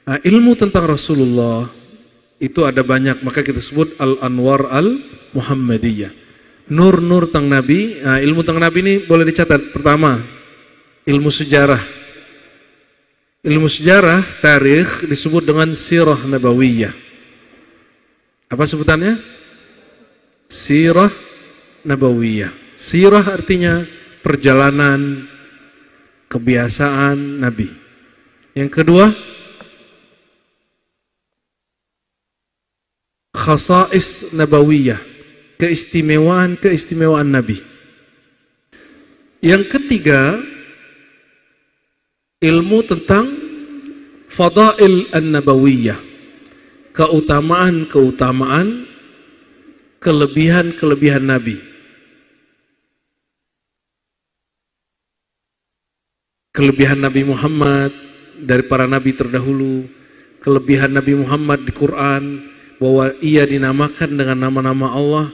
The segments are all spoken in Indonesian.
Nah, ilmu tentang Rasulullah itu ada banyak, maka kita sebut Al-Anwar Al-Muhammadiyah. Nur-nur tentang Nabi. Nah, ilmu tentang Nabi ini boleh dicatat. Pertama, ilmu sejarah. Ilmu sejarah, tarikh disebut dengan sirah nabawiyah. Apa sebutannya? Sirah nabawiyah. Sirah artinya perjalanan, kebiasaan Nabi. Yang kedua, khasais nabawiyah, keistimewaan Nabi. Yang ketiga, ilmu tentang fadail an-nabawiyah, keutamaan, kelebihan Nabi. Kelebihan Nabi Muhammad dari para nabi terdahulu, kelebihan Nabi Muhammad di Quran, bahwa ia dinamakan dengan nama-nama Allah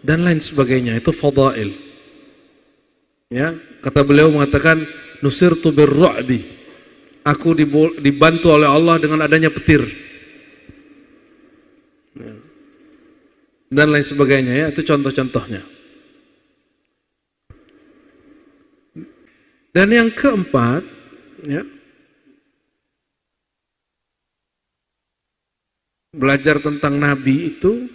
dan lain sebagainya. Itu fadail. Ya, kata beliau mengatakan, nusirtu birru'bi, aku dibantu oleh Allah dengan adanya petir. Dan lain sebagainya, ya, itu contoh-contohnya. Dan yang keempat, ya, belajar tentang Nabi itu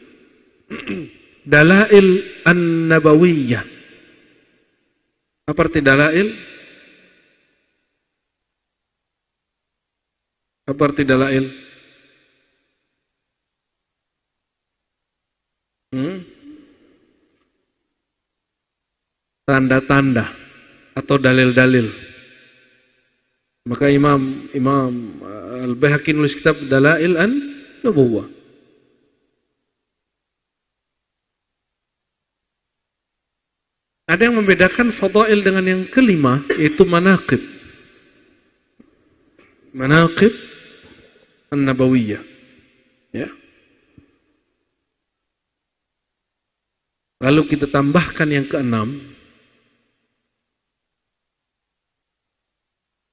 dalail an-nabawiyah. Apa arti dalail? Apa arti dalail? Tanda-tanda atau dalil-dalil. Maka Imam Al-Baihaqi nulis kitab Dalail an-Nubuwah. Ada yang membedakan fadail dengan yang kelima, yaitu manaqib. Manaqib an-nabawiyah. Ya. Lalu kita tambahkan yang keenam,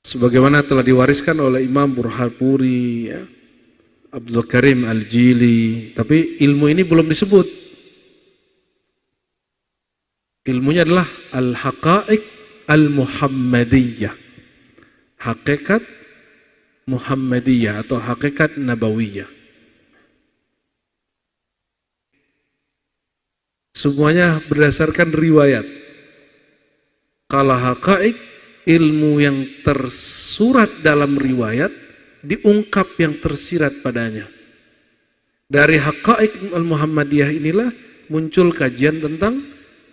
sebagaimana telah diwariskan oleh Imam Burhanpuri, ya, Abdul Karim Al-Jili, tapi ilmu ini belum disebut. Ilmunya adalah Al-Haqa'iq Al-Muhammadiyah, hakikat Muhammadiyah atau hakikat Nabawiyah. Semuanya berdasarkan riwayat. Kalau haqa'iq, ilmu yang tersurat dalam riwayat, diungkap yang tersirat padanya. Dari haqa'iq al-Muhammadiyah inilah muncul kajian tentang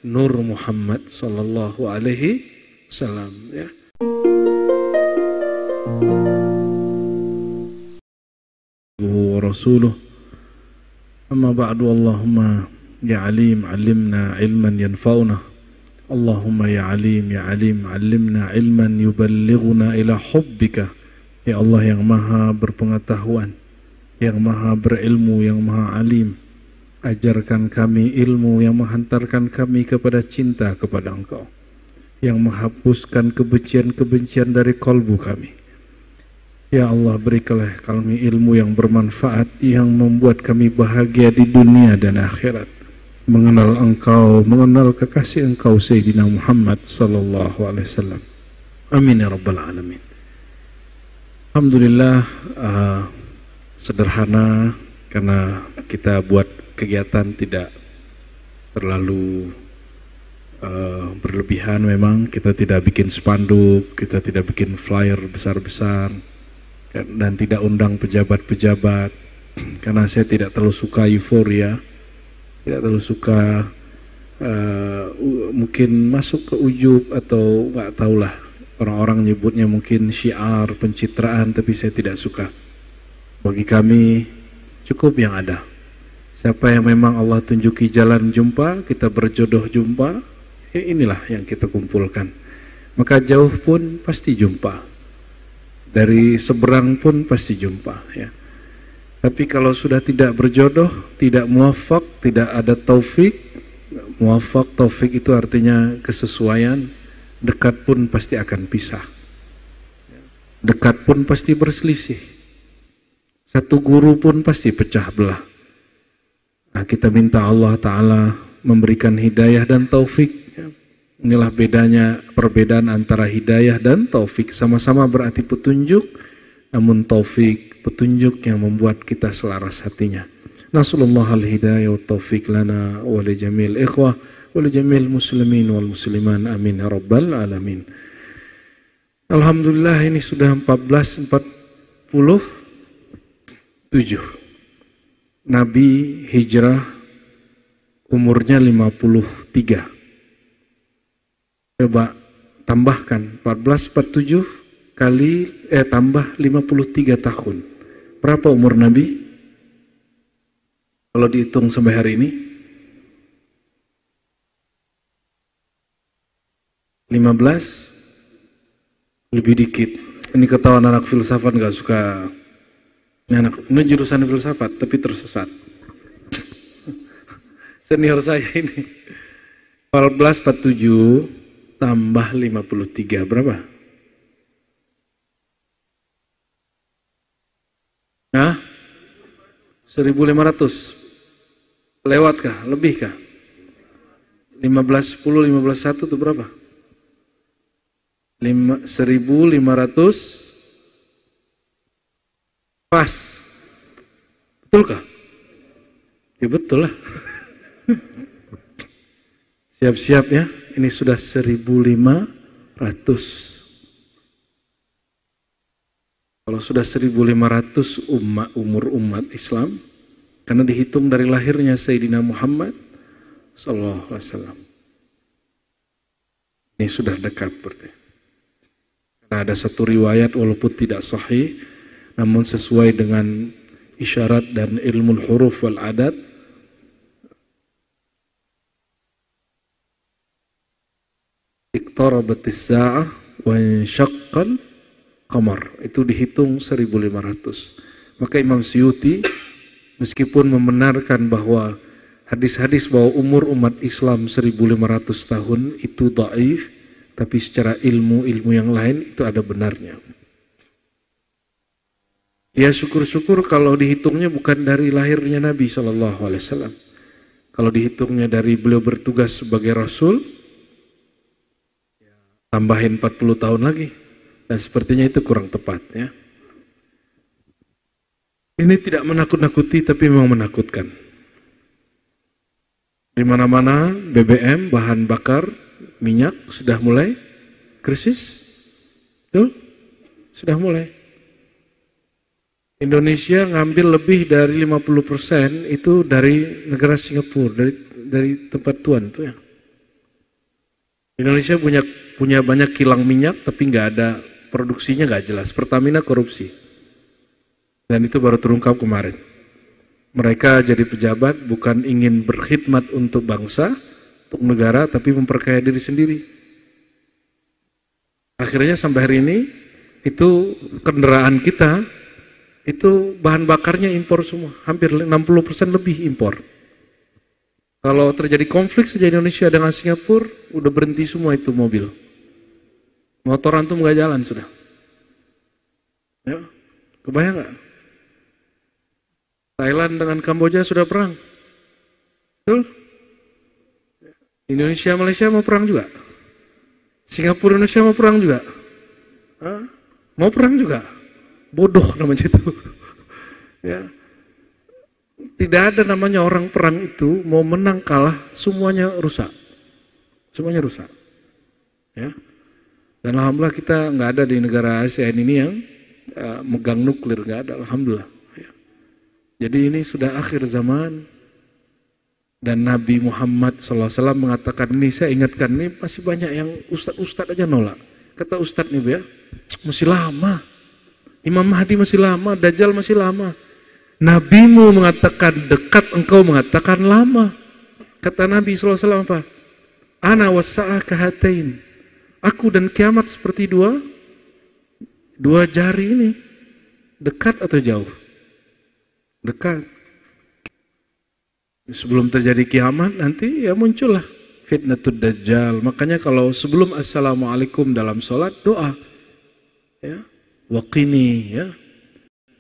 Nur Muhammad sallallahu alaihi wasallam, ya. Wa rasuluh. Amma ba'du, Allahumma ya alim alimna ilman yanfa'una. Allahumma ya alim alimna ilman yuballighuna ila hubbika. Ya Allah yang maha berpengetahuan, yang maha berilmu, yang maha alim, ajarkan kami ilmu yang menghantarkan kami kepada cinta kepada Engkau, yang menghapuskan kebencian-kebencian dari kalbu kami. Ya Allah, berikanlah kami ilmu yang bermanfaat, yang membuat kami bahagia di dunia dan akhirat, mengenal Engkau, mengenal kekasih Engkau Sayyidina Muhammad sallallahu alaihi wasallam. Amin ya rabbal alamin. Alhamdulillah, sederhana karena kita buat kegiatan tidak terlalu berlebihan. Memang kita tidak bikin spanduk, kita tidak bikin flyer besar-besar, dan tidak undang pejabat-pejabat karena saya tidak terlalu suka euforia, tidak terlalu suka mungkin masuk ke ujub atau nggak tahulah, orang-orang nyebutnya mungkin syiar, pencitraan, tapi saya tidak suka. Bagi kami cukup yang ada. Siapa yang memang Allah tunjuki jalan jumpa, kita berjodoh jumpa, inilah yang kita kumpulkan. Maka jauh pun pasti jumpa, dari seberang pun pasti jumpa, ya. Tapi kalau sudah tidak berjodoh, tidak muwafaq, tidak ada taufik. Muwafaq, taufik itu artinya kesesuaian. Dekat pun pasti akan pisah, dekat pun pasti berselisih. Satu guru pun pasti pecah belah. Nah, kita minta Allah Ta'ala memberikan hidayah dan taufik. Inilah bedanya, perbedaan antara hidayah dan taufik. Sama-sama berarti petunjuk, namun taufik, petunjuk yang membuat kita selaras hatinya. Nasallallahu al-hidayah wa taufik lana wa li jamil ikhwah wa li jamil muslimin wal musliman. Amin ya rabbal alamin. Alhamdulillah, ini sudah 1447. Nabi hijrah umurnya 53. Coba tambahkan 1447 kali tambah 53 tahun. Berapa umur Nabi? Kalau dihitung sampai hari ini 15 lebih dikit. Ini ketahuan anak filsafat gak suka. Ini jurusan filsafat tapi tersesat. Senior saya ini. 1447 tambah 53 berapa? Nah, 1500. Lewatkah? Lebihkah? 1510, 1501 itu berapa? 1500 pas. Betulkah? Ya betul lah. Siap-siap ya, ini sudah 1500. Kalau sudah 1500 umur umat Islam, karena dihitung dari lahirnya Sayyidina Muhammad sallallahu alaihi wasallam. Ini sudah dekat berarti. Karena ada satu riwayat walaupun tidak sahih, namun sesuai dengan isyarat dan ilmu huruf wal adat, iqtarabatis sa'ah wa insyaqqal qamar, itu dihitung 1500. Maka Imam Suyuti meskipun membenarkan bahwa hadis-hadis bahwa umur umat Islam 1500 tahun itu dhaif, tapi secara ilmu yang lain itu ada benarnya. Ya syukur-syukur kalau dihitungnya bukan dari lahirnya Nabi SAW. Kalau dihitungnya dari beliau bertugas sebagai Rasul, tambahin 40 tahun lagi. Dan sepertinya itu kurang tepat ya. Ini tidak menakut-nakuti tapi memang menakutkan. Di mana-mana BBM, bahan bakar, minyak sudah mulai krisis. Betul? Sudah mulai. Indonesia ngambil lebih dari 50% itu dari negara Singapura, dari tempat tuan tuh ya. Indonesia punya banyak kilang minyak tapi nggak ada produksinya, nggak jelas. Pertamina korupsi. Dan itu baru terungkap kemarin. Mereka jadi pejabat bukan ingin berkhidmat untuk bangsa, untuk negara, tapi memperkaya diri sendiri. Akhirnya sampai hari ini itu kendaraan kita itu bahan bakarnya impor semua, hampir 60% lebih impor. Kalau terjadi konflik saja Indonesia dengan Singapura, udah berhenti semua itu mobil. Motor antum nggak jalan sudah. Ya, kebayang nggak? Thailand dengan Kamboja sudah perang. Betul? Indonesia Malaysia mau perang juga. Singapura Indonesia mau perang juga. Hah? Mau perang juga. Bodoh namanya itu. Ya. Tidak ada namanya orang perang itu mau menang kalah semuanya rusak. Semuanya rusak. Ya. Dan alhamdulillah kita nggak ada di negara ASEAN ini yang megang nuklir, nggak ada, alhamdulillah. Ya. Jadi ini sudah akhir zaman dan Nabi Muhammad SAW mengatakan ini, saya ingatkan ini masih banyak yang ustadz aja nolak. Kata ustadz nih ya, masih lama. Imam Mahdi masih lama, Dajjal masih lama. Nabimu mengatakan dekat, engkau mengatakan lama. Kata Nabi SAW apa? Ana wassa'ah kahatain. Aku dan kiamat seperti dua jari ini. Dekat atau jauh? Dekat. Sebelum terjadi kiamat nanti ya muncullah fitnatud Dajjal. Makanya kalau sebelum assalamualaikum dalam sholat doa. Ya. Waqini ya.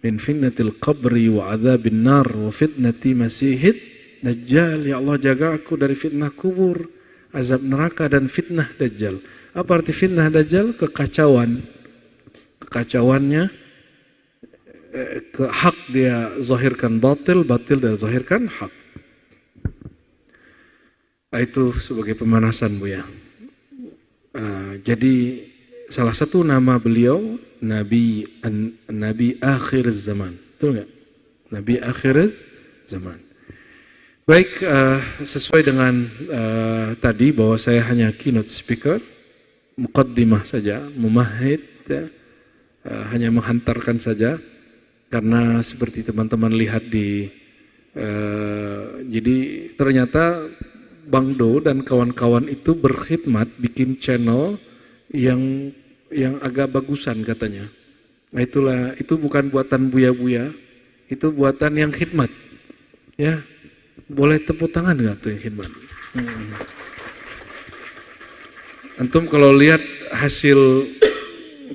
min fitnatil qabri wa adzabin nar wa fitnati masihid dajjal. Ya Allah, jaga aku dari fitnah kubur, azab neraka, dan fitnah dajjal. Apa arti fitnah dajjal? Kekacauan. Kekacauannya, ke hak dia zahirkan batil, batil dia zahirkan hak. Itu sebagai pemanasan, Bu ya. Jadi salah satu nama beliau Nabi akhir zaman, betul nggak? Nabi akhir zaman. Baik, sesuai dengan tadi bahwa saya hanya keynote speaker, muqaddimah saja, memahid, ya, hanya menghantarkan saja, karena seperti teman-teman lihat di, jadi ternyata Bang Do dan kawan-kawan itu berkhidmat bikin channel yang agak bagusan katanya. Nah itulah, itu bukan buatan buya-buya, itu buatan yang khidmat. Ya, boleh tepuk tangan nggak tuh yang khidmat? Antum kalau lihat hasil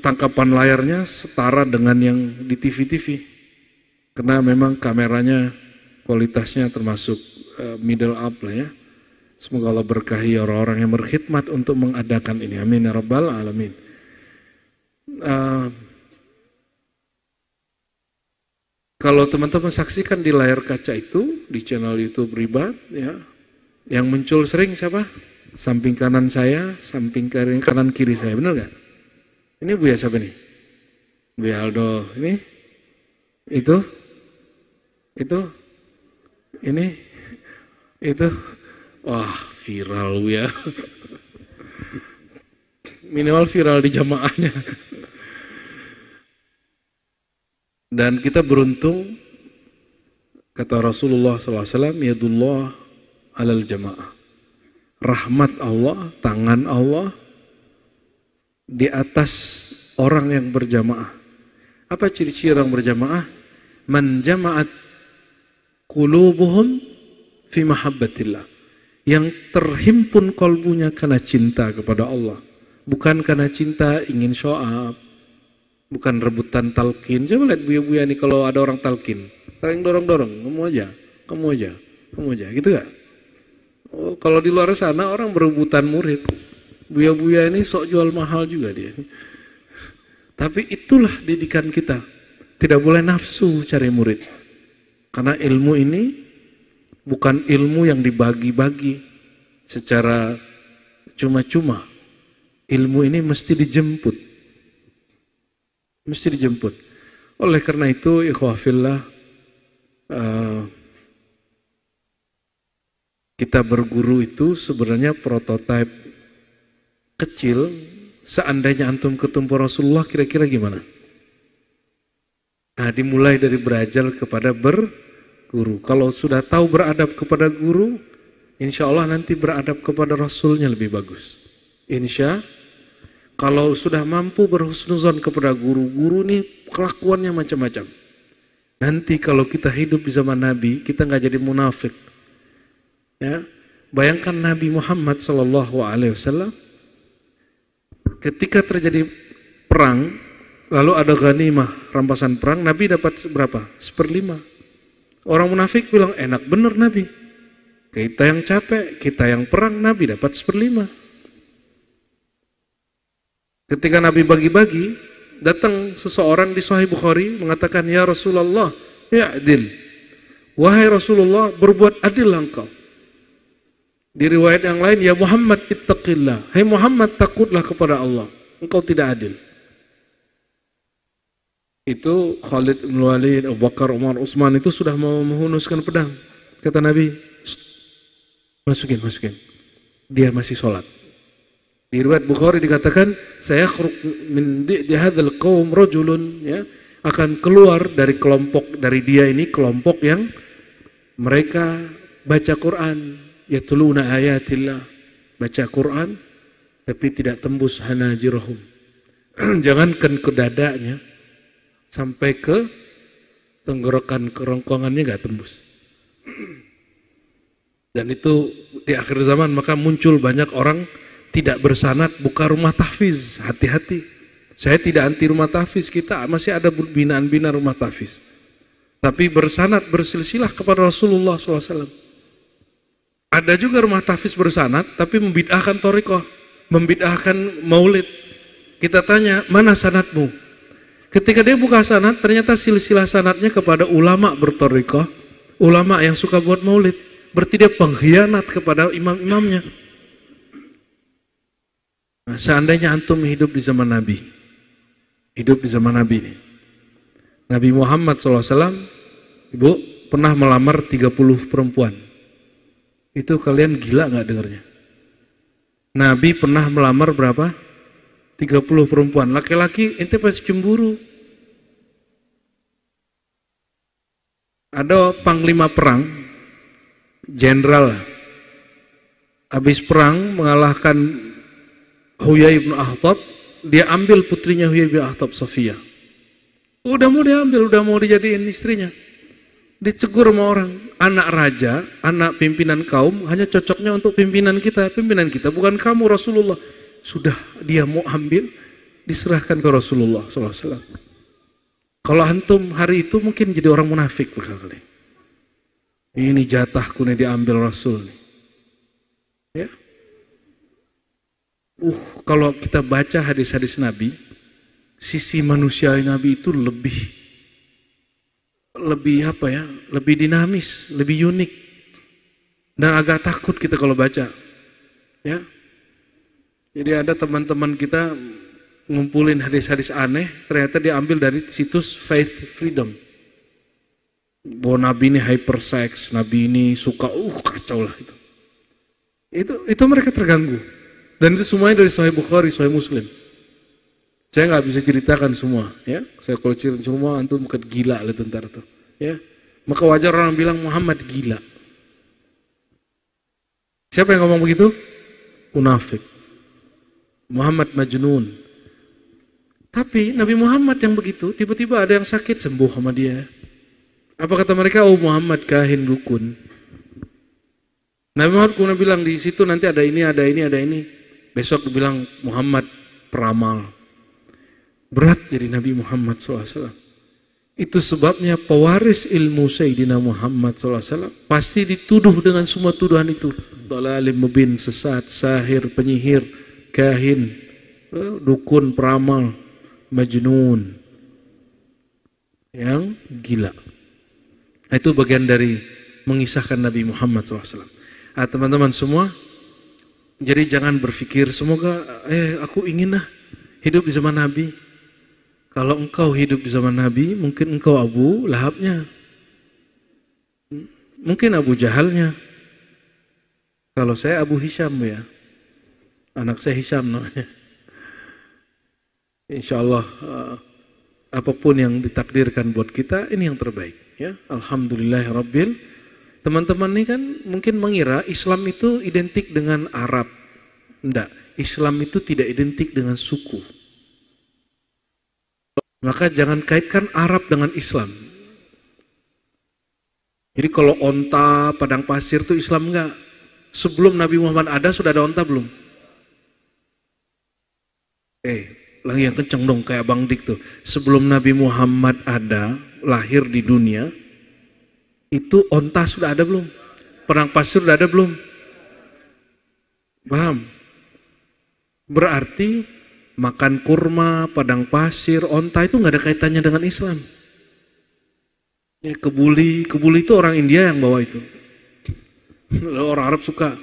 tangkapan layarnya setara dengan yang di TV-TV, karena memang kameranya kualitasnya termasuk middle up lah ya. Semoga Allah berkahi orang-orang yang berkhidmat untuk mengadakan ini. Amin ya rabbal alamin. Kalau teman-teman saksikan di layar kaca itu di channel YouTube Ribat, ya, yang muncul sering siapa? Samping kanan saya, samping kanan kiri saya, benar nggak? Ini Buya siapa nih? Buya Aldo, ini, itu, ini, itu. Wah, viral ya. Minimal viral di jamaahnya. Dan kita beruntung, kata Rasulullah SAW, yadullah alal jamaah. Rahmat Allah, tangan Allah di atas orang yang berjamaah. Apa ciri-ciri orang berjamaah? Man jama'at qulubuhum fi mahabbatillah. Yang terhimpun kolbunya karena cinta kepada Allah. Bukan karena cinta ingin show up. Bukan rebutan talqin. Coba lihat buya-buya nih kalau ada orang talqin. Saling dorong-dorong. Kamu aja. Gitu gak? Oh, kalau di luar sana orang berebutan murid. Buya-buya ini sok jual mahal juga dia. Tapi itulah didikan kita. Tidak boleh nafsu cari murid. Karena ilmu ini bukan ilmu yang dibagi-bagi secara cuma-cuma. Ilmu ini mesti dijemput. Oleh karena itu, ikhwafillah, kita berguru itu sebenarnya prototipe kecil. Seandainya antum ketemu Rasulullah, kira-kira gimana? Nah, dimulai dari belajar kepada berguru. Kalau sudah tahu beradab kepada guru, insya Allah nanti beradab kepada Rasulnya lebih bagus. Insya kalau sudah mampu berhusnuzon kepada guru ini kelakuannya macam-macam. Nanti kalau kita hidup di zaman Nabi, kita nggak jadi munafik. Ya, bayangkan Nabi Muhammad SAW ketika terjadi perang, lalu ada ghanimah, rampasan perang, Nabi dapat berapa? 1/5. Orang munafik bilang, enak bener Nabi. Kita yang capek, kita yang perang, Nabi dapat 1/5. Ketika Nabi bagi-bagi, datang seseorang di Sahih Bukhari mengatakan, ya Rasulullah, ya adil. Wahai Rasulullah, berbuat adil engkau. Di riwayat yang lain, ya Muhammad ittaqillah. Hai Muhammad, takutlah kepada Allah. Engkau tidak adil. Itu Khalid bin Walid, Abu Bakar, Umar, Utsman itu sudah mau menghunuskan pedang. Kata Nabi, masukin. Dia masih sholat. Di riwayat Bukhari dikatakan, saya min di hadzal qaum rajulun, ya, akan keluar dari kelompok, dari dia ini kelompok yang mereka baca Quran, yatluna ayatillah, baca Quran tapi tidak tembus hanajirahum. Jangankan ke dadanya, sampai ke tenggorokan kerongkongannya nggak tembus. Dan itu di akhir zaman maka muncul banyak orang tidak bersanad buka rumah tahfiz, hati-hati. Saya tidak anti rumah tahfiz, kita masih ada binaan-binaan rumah tahfiz. Tapi bersanad, bersilsilah kepada Rasulullah SAW. Ada juga rumah tahfiz bersanad, tapi membid'ahkan thariqah, membid'ahkan maulid. Kita tanya, mana sanadmu? Ketika dia buka sanad, ternyata silsilah sanadnya kepada ulama berthariqah, ulama yang suka buat maulid. Berarti dia pengkhianat kepada imam-imamnya. Nah, seandainya antum hidup di zaman Nabi, hidup di zaman Nabi ini, Nabi Muhammad SAW, ibu, pernah melamar 30 perempuan. Itu kalian gila gak dengarnya? Nabi pernah melamar berapa? 30 perempuan. Laki-laki, ente pasti cemburu. Ada panglima perang, jenderal, habis perang mengalahkan Huyai bin Akhtab, dia ambil putrinya Huyai bin Akhtab, Safiyah. Udah mau diambil, udah mau dijadiin istrinya. Dicegur sama orang, anak raja, anak pimpinan kaum, hanya cocoknya untuk pimpinan kita bukan kamu Rasulullah. Sudah dia mau ambil, diserahkan ke Rasulullah SAW. Kalau antum hari itu mungkin jadi orang munafik berkali-kali. Ini jatahku nih diambil Rasul nih. Ya. Kalau kita baca hadis-hadis Nabi, sisi manusia Nabi itu lebih apa ya? Lebih dinamis, lebih unik. Dan agak takut kita kalau baca. Ya. Jadi ada teman-teman kita ngumpulin hadis-hadis aneh, ternyata diambil dari situs Faith Freedom. Bahwa Nabi ini hypersex, Nabi ini suka kacau lah itu. Itu mereka terganggu. Dan itu semuanya dari Sahih Bukhari, Sahih Muslim. Saya nggak bisa ceritakan semua, ya. Saya kalau cerita semua, antum bukan gila lah tentara itu, ya. Maka wajar orang bilang Muhammad gila. Siapa yang ngomong begitu? Munafik. Muhammad majnun. Tapi Nabi Muhammad yang begitu, tiba-tiba ada yang sakit sembuh sama dia. Apa kata mereka? Oh, Muhammad kahin dukun. Nabi Muhammad kemudian bilang di situ nanti ada ini, ada ini, ada ini. Besok bilang Muhammad peramal. Berat jadi Nabi Muhammad SAW. Itu sebabnya pewaris ilmu Sayyidina Muhammad SAW pasti dituduh dengan semua tuduhan itu. Dhalalim mubin, sesat, sahir, penyihir, kahin, dukun, peramal, majnun, yang gila. Itu bagian dari mengisahkan Nabi Muhammad SAW. Teman-teman semua, jadi jangan berpikir semoga aku ingin hidup di zaman Nabi. Kalau engkau hidup di zaman Nabi, mungkin engkau Abu Lahabnya, mungkin Abu Jahalnya. Kalau saya Abu Hisham ya, anak saya Hisham namanya. Insya Allah apapun yang ditakdirkan buat kita ini yang terbaik. Ya, Alhamdulillahirabbil. Teman-teman ini kan mungkin mengira Islam itu identik dengan Arab. Enggak, Islam itu tidak identik dengan suku. Maka jangan kaitkan Arab dengan Islam. Jadi kalau onta, padang pasir itu Islam enggak. Sebelum Nabi Muhammad ada sudah ada onta belum? Lagi yang kenceng dong kayak Bang Dik tuh. Sebelum Nabi Muhammad ada, lahir di dunia, itu onta sudah ada belum? Padang pasir sudah ada belum? Paham? Berarti makan kurma, padang pasir, onta itu nggak ada kaitannya dengan Islam. Ya, kebuli itu orang India yang bawa itu. Lalu orang Arab suka.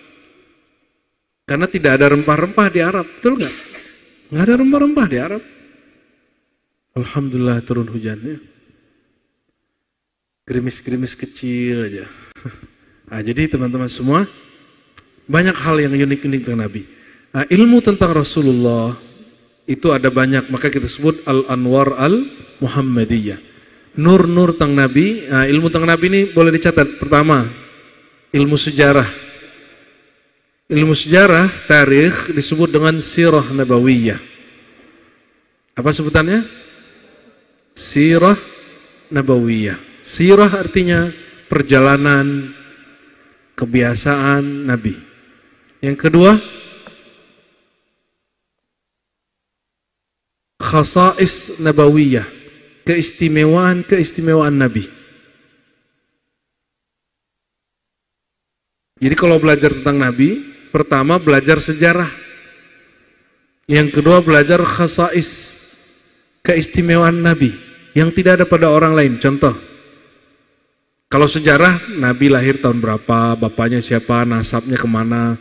Karena tidak ada rempah-rempah di Arab, betul nggak? Nggak ada rempah-rempah di Arab. Alhamdulillah turun hujannya. Gerimis-gerimis kecil aja. Jadi teman-teman semua, banyak hal yang unik-unik tentang Nabi. Ilmu tentang Rasulullah itu ada banyak, maka kita sebut Al-Anwar Al-Muhammadiyah. Nur-nur tentang Nabi. Ilmu tentang Nabi ini boleh dicatat. Pertama, ilmu sejarah. Ilmu sejarah, tarikh disebut dengan sirah nabawiyah. Apa sebutannya? Sirah nabawiyah. Sirah artinya perjalanan, kebiasaan Nabi. Yang kedua, khasa'is nabawiyah, keistimewaan Nabi. Jadi kalau belajar tentang Nabi, pertama belajar sejarah, yang kedua belajar khasa'is, keistimewaan Nabi yang tidak ada pada orang lain. Contoh, kalau sejarah, Nabi lahir tahun berapa, bapaknya siapa, nasabnya kemana.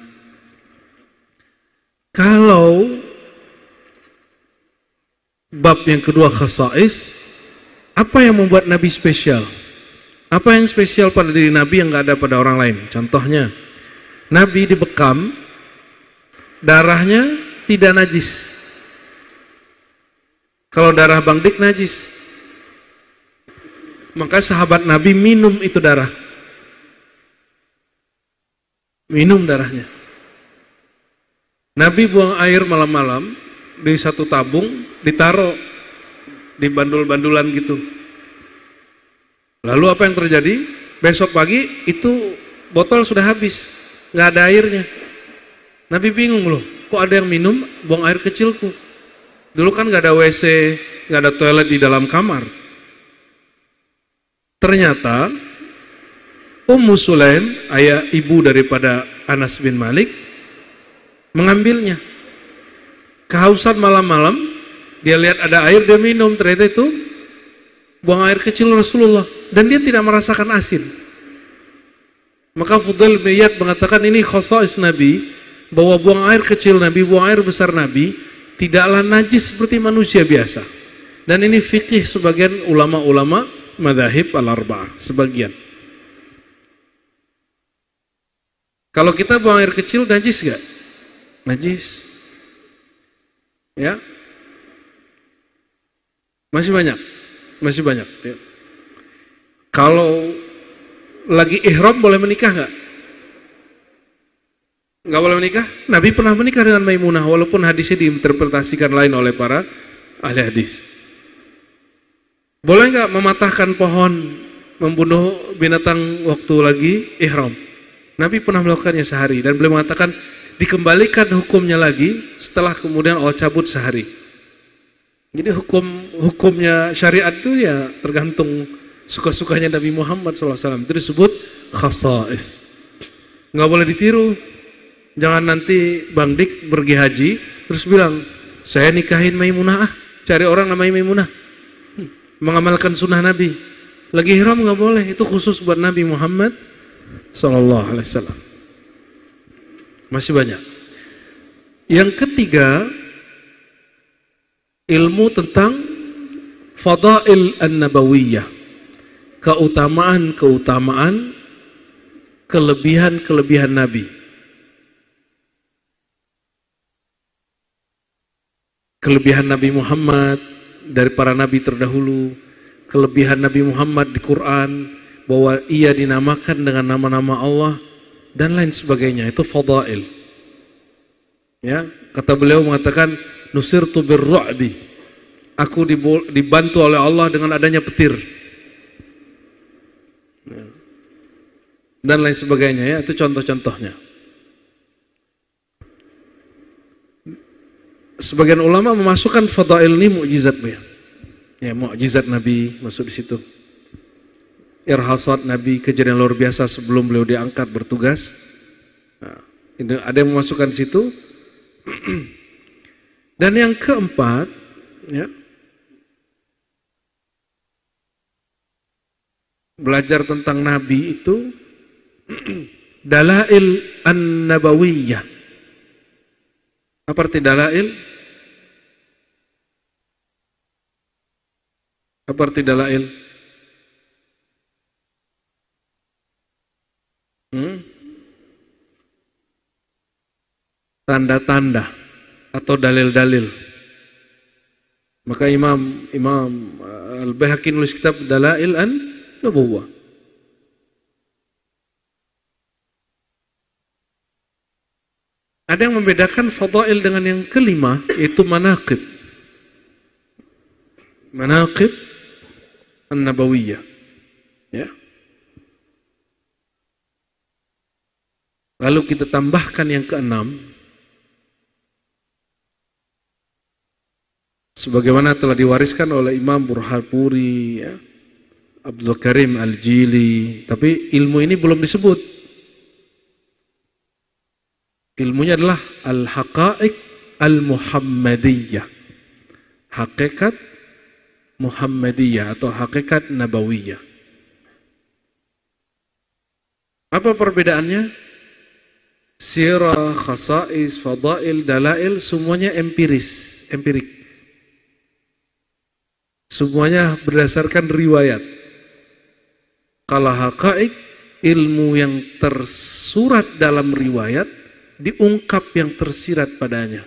Kalau bab yang kedua khasa'is, apa yang membuat Nabi spesial? Apa yang spesial pada diri Nabi yang gak ada pada orang lain? Contohnya, Nabi dibekam, darahnya tidak najis. Kalau darah Bang Dik najis, maka sahabat Nabi minum itu darah. Minum darahnya. Nabi buang air malam-malam di satu tabung, ditaruh di bandul-bandulan gitu. Lalu apa yang terjadi? Besok pagi itu botol sudah habis, nggak ada airnya. Nabi bingung loh, kok ada yang minum buang air kecilku? Dulu kan nggak ada WC, nggak ada toilet di dalam kamar. Ternyata Ummu Sulaim, ayah ibu daripada Anas bin Malik, mengambilnya. Kehausan malam-malam, dia lihat ada air, dia minum, ternyata itu buang air kecil Rasulullah, dan dia tidak merasakan asin. Maka Fudail bin Iyad mengatakan ini khasa'is Nabi, bahwa buang air kecil Nabi, buang air besar Nabi tidaklah najis seperti manusia biasa. Dan ini fikih sebagian ulama-ulama madzhab al-arba'ah, sebagian. Kalau kita buang air kecil najis gak? Najis. Ya, masih banyak. Ya. Kalau lagi ihram boleh menikah nggak? Nggak boleh menikah? Nabi pernah menikah dengan Maimunah, walaupun hadisnya diinterpretasikan lain oleh para ahli hadis. Boleh nggak mematahkan pohon, membunuh binatang waktu lagi ihram? Nabi pernah melakukannya sehari, dan beliau mengatakan dikembalikan hukumnya lagi setelah kemudian Allah cabut sehari. Jadi hukumnya syariat itu ya tergantung suka-sukanya Nabi Muhammad SAW. Itu disebut khasa'is. Nggak boleh ditiru. Jangan nanti Bang Dik pergi haji terus bilang, saya nikahin Maimunah, cari orang namanya Maimunah, mengamalkan sunnah Nabi. Lagi ihram nggak boleh, itu khusus buat Nabi Muhammad SAW. Masih banyak. Yang ketiga, ilmu tentang fadail an-nabawiyah, keutamaan-keutamaan, kelebihan-kelebihan Nabi. Kelebihan Nabi Muhammad dari para nabi terdahulu, kelebihan Nabi Muhammad di Quran, bahwa ia dinamakan dengan nama-nama Allah, dan lain sebagainya. Itu fadail. Ya, kata beliau mengatakan, nusirtu birru'bi, aku dibantu oleh Allah dengan adanya petir, dan lain sebagainya. Ya, itu contoh-contohnya. Sebagian ulama memasukkan fadail ini mukjizat, ya, mukjizat Nabi masuk di situ. Irhasat Nabi, kejadian luar biasa sebelum beliau diangkat bertugas. Nah, ini ada yang memasukkan di situ. Dan yang keempat, ya, belajar tentang Nabi itu dalail an-nabawiyah. Apa arti dalail? Apa arti dalail? Tanda-tanda atau dalil-dalil. Maka Imam Al-Baihaqi nulis kitab Dalail an-Nubuwah. Ada yang membedakan fadail dengan yang kelima, yaitu manaqib. Manaqib an-nabawiyah. Ya. Lalu kita tambahkan yang keenam, sebagaimana telah diwariskan oleh Imam Burhanpuri, ya, Abdul Karim Al-Jili. Tapi ilmu ini belum disebut. Ilmunya adalah Al-Haqa'iq Al-Muhammadiyah, hakikat Muhammadiyah atau hakikat Nabawiyah. Apa perbedaannya? Sirah, khasais, fadail, dalail, semuanya empirik. Semuanya berdasarkan riwayat. Kalau haqa'iq, ilmu yang tersurat dalam riwayat, diungkap yang tersirat padanya.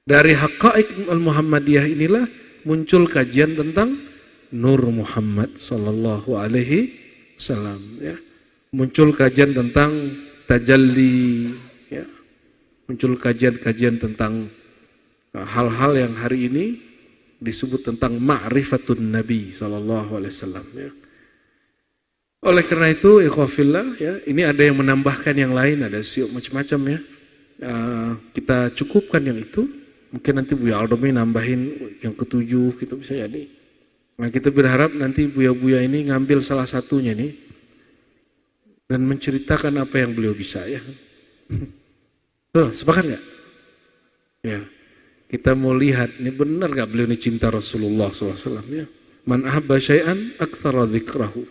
Dari haqa'iq al-Muhammadiyah inilah muncul kajian tentang Nur Muhammad sallallahu alaihi wasallam, ya. Muncul kajian tentang tajalli, ya. Muncul kajian-kajian tentang hal-hal yang hari ini disebut tentang ma'rifatun Nabi sallallahu alaihi wasallam, ya. Oleh karena itu, ikhwafillah, ya, ini ada yang menambahkan yang lain, ada macam-macam, ya. Kita cukupkan yang itu. Mungkin nanti Buya Aldomi nambahin yang ketujuh, gitu bisa jadi. Nah, kita berharap nanti buya-buya ini ngambil salah satunya nih dan menceritakan apa yang beliau bisa, ya. Tuh, sepakat nggak? Ya, kita mau lihat ini benar nggak beliau ini cinta Rasulullah SAW, ya. Man ahabba syai'an aktsara dzikrahu.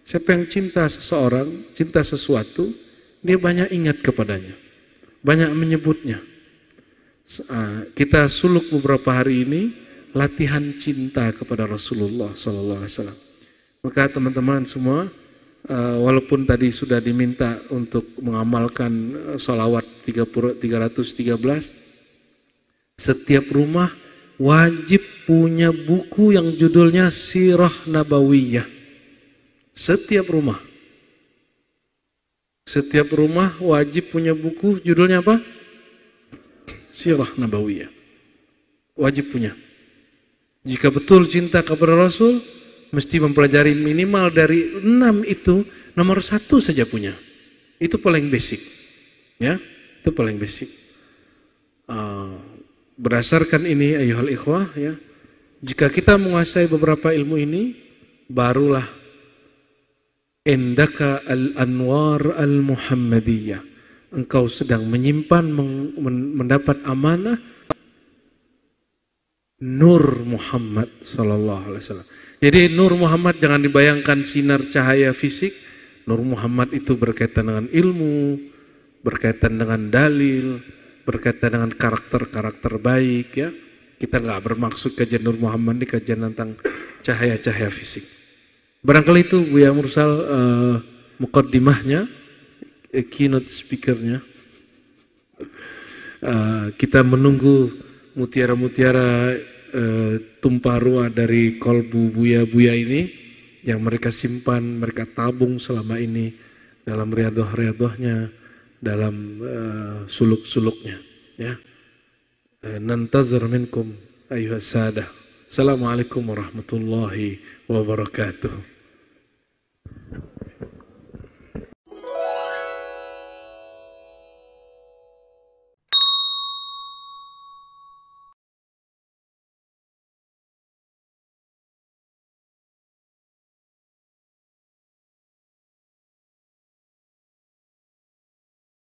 Siapa yang cinta seseorang, cinta sesuatu, dia banyak ingat kepadanya, banyak menyebutnya. Kita suluk beberapa hari ini latihan cinta kepada Rasulullah SAW. Maka teman-teman semua, walaupun tadi sudah diminta untuk mengamalkan sholawat 313, setiap rumah wajib punya buku yang judulnya Sirah Nabawiyah. Setiap rumah wajib punya buku judulnya apa? Sirah Nabawiyah. Wajib punya. Jika betul cinta kepada Rasul, mesti mempelajari minimal dari 6 itu, nomor 1 saja punya. Itu paling basic, ya. Itu paling basic. Berdasarkan ini, ayyuhal ikhwah, ya, jika kita menguasai beberapa ilmu ini, barulah indaka al-anwar al-muhammadiyah. Engkau sedang menyimpan, mendapat amanah Nur Muhammad sallallahu alaihi wasallam. Jadi Nur Muhammad jangan dibayangkan sinar cahaya fisik. Nur Muhammad itu berkaitan dengan ilmu, berkaitan dengan dalil, berkaitan dengan karakter-karakter baik, ya. Kita nggak bermaksud kajian Nur Muhammad ini kajian tentang cahaya-cahaya fisik. Barangkali itu Buya Mursal muqaddimahnya, keynote speakernya. Kita menunggu mutiara-mutiara tumpah ruah dari kolbu buya-buya ini yang mereka simpan, mereka tabung selama ini dalam riadoh-riadohnya, dalam suluk-suluknya, ya. Nantazir minkum ayyuhas sadah. Assalamualaikum warahmatullahi wabarakatuh.